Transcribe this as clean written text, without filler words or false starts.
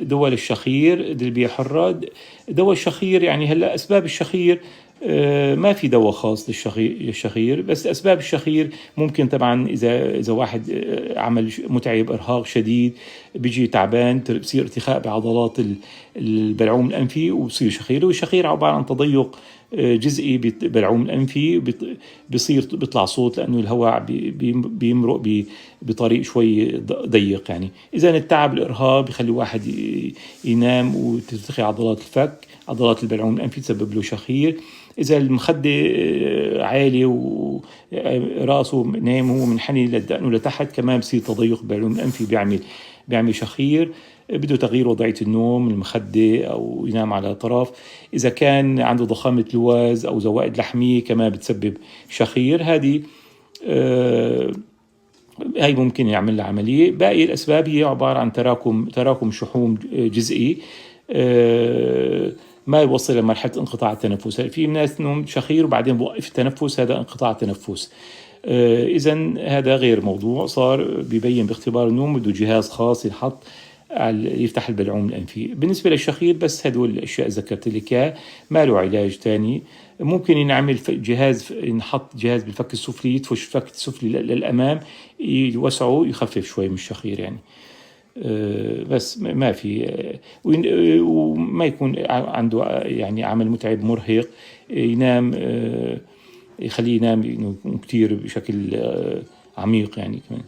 دول الشخير أدوية حرة. دواء الشخير يعني هلا أسباب الشخير، ما في دواء خاص للشخير، بس أسباب الشخير ممكن طبعا إذا واحد عمل متعب إرهاق شديد، بيجي تعبان، بصير ارتخاء بعضلات البلعوم الأنفي وبصير شخير. والشخير عبارة عن تضيق جزئي بالبلعوم الأنفي، بيصير بيطلع صوت لأنه الهواء بيمرق بطريق شوي ضيق. يعني إذا التعب الإرهاق بيخلي واحد ينام وترتخي عضلات الفك، عضلات البلعوم الأنفي، تسبب له شخير. إذا المخدة عالي وراسه نايم هو منحني لدقنه لتحت، كمان بصير تضيق بالبلعوم الأنفي، بيعمل شخير. بده تغيير وضعية النوم، المخدة، أو ينام على طرف. إذا كان عنده ضخامة لوز أو زوائد لحمية كمان بتسبب شخير. هاي ممكن يعمل لها عملية. باقي الأسباب هي عبارة عن تراكم شحوم جزئي ما يوصل لمرحلة انقطاع التنفس. في ناس انهم شخير وبعدين بوقف التنفس، هذا انقطاع تنفس. إذا هذا غير موضوع، صار بيبين باختبار النوم، بده جهاز خاص ينحط يفتح البلعوم الأنفي. بالنسبة للشخير بس هدول الأشياء ذكرت لك، ما له علاج تاني. ممكن ينعمل ينحط جهاز بالفك السفلي، يدفش الفك السفلي للأمام، يوسعه، يخفف شوي من الشخير يعني. بس ما في، وما يكون عنده يعني عمل متعب مرهق، ينام، يخليه ينام كتير بشكل عميق يعني كمان.